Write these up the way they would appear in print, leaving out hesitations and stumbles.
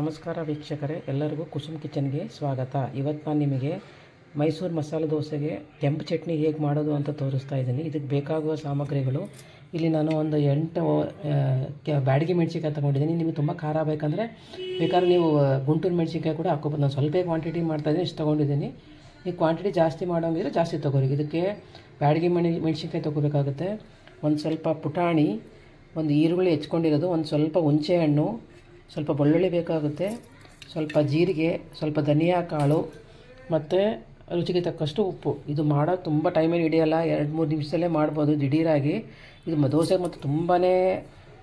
ನಮಸ್ಕಾರ ವೀಕ್ಷಕರೇ, ಎಲ್ಲರಿಗೂ ಕುಸುಮ್ ಕಿಚನ್ಗೆ ಸ್ವಾಗತ. ಇವತ್ತು ನಾನು ನಿಮಗೆ ಮೈಸೂರು ಮಸಾಲೆ ದೋಸೆಗೆ ಕೆಂಪು ಚಟ್ನಿ ಹೇಗೆ ಮಾಡೋದು ಅಂತ ತೋರಿಸ್ತಾ ಇದ್ದೀನಿ. ಇದಕ್ಕೆ ಬೇಕಾಗುವ ಸಾಮಗ್ರಿಗಳು ಇಲ್ಲಿ ನಾನು ಒಂದು 8 ಬ್ಯಾಡಗಿ ಮೆಣಸಿನ್ಕಾಯಿ ತೊಗೊಂಡಿದ್ದೀನಿ. ನಿಮಗೆ ತುಂಬ ಖಾರ ಬೇಕಂದರೆ ಬೇಕಾದ್ರೆ ನೀವು ಗುಂಟೂರು ಮೆಣಸಿನ್ಕಾಯಿ ಕೂಡ ಹಾಕ್ಕೋಬೋದು. ನಾನು ಸ್ವಲ್ಪ ಕ್ವಾಂಟಿಟಿ ಮಾಡ್ತಾಯಿದ್ದೀನಿ, ಇಷ್ಟು ತೊಗೊಂಡಿದ್ದೀನಿ. ಈ ಕ್ವಾಂಟಿಟಿ ಜಾಸ್ತಿ ಮಾಡೋಂಗಿದ್ರೆ ಜಾಸ್ತಿ ತೊಗೋರಿ. ಇದಕ್ಕೆ ಬ್ಯಾಡಗಿ ಮೆಣಸಿನ್ಕಾಯಿ ತೊಗೋಬೇಕಾಗುತ್ತೆ. ಒಂದು ಸ್ವಲ್ಪ ಪುಟಾಣಿ, ಒಂದು ಈರುಳ್ಳಿ ಹೆಚ್ಕೊಂಡಿರೋದು, ಒಂದು ಸ್ವಲ್ಪ ಹುಣಸೆ ಹಣ್ಣು, ಸ್ವಲ್ಪ ಬೆಳ್ಳುಳ್ಳಿ ಬೇಕಾಗುತ್ತೆ, ಸ್ವಲ್ಪ ಜೀರಿಗೆ, ಸ್ವಲ್ಪ ಧನಿಯಾ ಕಾಳು ಮತ್ತು ರುಚಿಗೆ ತಕ್ಕಷ್ಟು ಉಪ್ಪು. ಇದು ಮಾಡೋದು ತುಂಬ ಟೈಮೇನು ಹಿಡಿಯೋಲ್ಲ, 2-3 ನಿಮಿಷದಲ್ಲೇ ಮಾಡ್ಬೋದು ದಿಢೀರಾಗಿ. ಇದು ದೋಸೆಗೆ ಮತ್ತು ತುಂಬಾ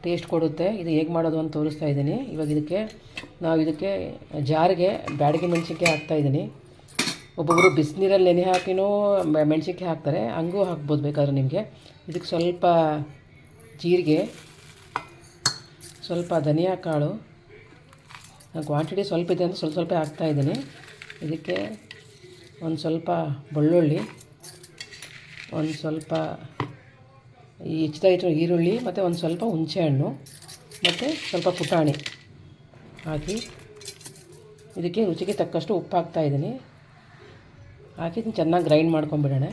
ಟೇಸ್ಟ್ ಕೊಡುತ್ತೆ. ಇದು ಹೇಗೆ ಮಾಡೋದು ಅಂತ ತೋರಿಸ್ತಾ ಇದ್ದೀನಿ. ಇವಾಗ ಇದಕ್ಕೆ ಜಾರಿಗೆ ಬ್ಯಾಡಗಿ ಮೆಣಸಿನ್ಕಾಯಿ ಹಾಕ್ತಾಯಿದ್ದೀನಿ. ಒಬ್ಬೊಬ್ಬರು ಬಿಸಿನೀರಲ್ಲಿ ನೆನೆ ಹಾಕಿನೂ ಮೆಣಸಿನ್ಕಾಯಿ ಹಾಕ್ತಾರೆ, ಹಂಗೂ ಹಾಕ್ಬೋದು ಬೇಕಾದ್ರೆ ನಿಮಗೆ. ಇದಕ್ಕೆ ಸ್ವಲ್ಪ ಜೀರಿಗೆ, ಸ್ವಲ್ಪ ಧನಿಯಾ ಕಾಳು, ಕ್ವಾಂಟಿಟಿ ಸ್ವಲ್ಪ ಇದೆ ಅಂತ ಸ್ವಲ್ಪ ಹಾಕ್ತಾಯಿದ್ದೀನಿ. ಇದಕ್ಕೆ ಒಂದು ಸ್ವಲ್ಪ ಬೆಳ್ಳುಳ್ಳಿ, ಒಂದು ಸ್ವಲ್ಪ ಈ ಹೆಚ್ಚಿದ ಈರುಳ್ಳಿ ಮತ್ತು ಒಂದು ಸ್ವಲ್ಪ ಹುಣಸೆ ಹಣ್ಣು ಮತ್ತು ಸ್ವಲ್ಪ ಪುಟಾಣಿ ಹಾಕಿ ಇದಕ್ಕೆ ರುಚಿಗೆ ತಕ್ಕಷ್ಟು ಉಪ್ಪು ಹಾಕ್ತಾಯಿದ್ದೀನಿ. ಹಾಕಿ ಚೆನ್ನಾಗಿ ಗ್ರೈಂಡ್ ಮಾಡ್ಕೊಂಬಿಡೋಣ.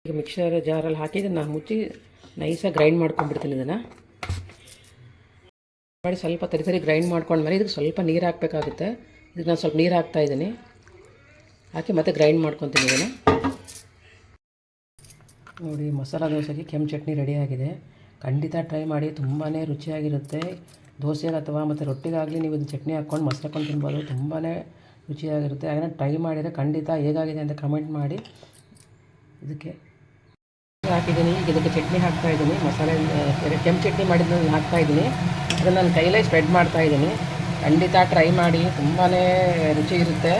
ಈಗ ಮಿಕ್ಸರ್ ಜಾರಲ್ಲಿ ಹಾಕಿ ನಾನು ಮುಚ್ಚಿ ನೈಸಾಗಿ ಗ್ರೈಂಡ್ ಮಾಡ್ಕೊಂಡ್ಬಿಡ್ತೀನಿ. ಇದನ್ನು ಮಾಡಿ ಸ್ವಲ್ಪ ತರಿ ಗ್ರೈಂಡ್ ಮಾಡ್ಕೊಂಡ್ಮೇಲೆ ಇದಕ್ಕೆ ಸ್ವಲ್ಪ ನೀರು ಹಾಕಬೇಕಾಗುತ್ತೆ. ಇದಕ್ಕೆ ನಾನು ಸ್ವಲ್ಪ ನೀರು ಹಾಕ್ತಾಯಿದ್ದೀನಿ. ಹಾಕಿ ಮತ್ತೆ ಗ್ರೈಂಡ್ ಮಾಡ್ಕೊತೀನಿ. ಇದನ್ನು ನೋಡಿ, ಮಸಾಲ ದೋಸೆಗೆ ಕೆಂಪು ಚಟ್ನಿ ರೆಡಿಯಾಗಿದೆ. ಖಂಡಿತ ಟ್ರೈ ಮಾಡಿ, ತುಂಬಾ ರುಚಿಯಾಗಿರುತ್ತೆ. ದೋಸೆಗೆ ಅಥವಾ ಮತ್ತು ರೊಟ್ಟಿಗಾಗಲಿ ನೀವು ಇದು ಚಟ್ನಿ ಹಾಕ್ಕೊಂಡು ಮೊಸರು ಹಾಕ್ಕೊಂಡು ತಿನ್ಬೋದು. ತುಂಬಾ ರುಚಿಯಾಗಿರುತ್ತೆ. ಅದನ್ನು ಟ್ರೈ ಮಾಡಿದರೆ ಖಂಡಿತ ಹೇಗಾಗಿದೆ ಅಂತ ಕಮೆಂಟ್ ಮಾಡಿ. ಇದಕ್ಕೆ ಹಾಕಿದ್ದೀನಿ. ಈಗ ಇದಕ್ಕೆ ಚಟ್ನಿ ಹಾಕ್ತಾಯಿದ್ದೀನಿ. ಮಸಾಲೆ ಕೆಂಪು ಚಟ್ನಿ ಮಾಡಿದ್ದು ಹಾಕ್ತಾಯಿದ್ದೀನಿ. ಅದನ್ನು ನಾನು ಕೈಲೇ ಸ್ಪ್ರೆಡ್ ಮಾಡ್ತಾಯಿದ್ದೀನಿ. ಖಂಡಿತ ಟ್ರೈ ಮಾಡಿ, ತುಂಬಾ ರುಚಿ ಇರುತ್ತೆ.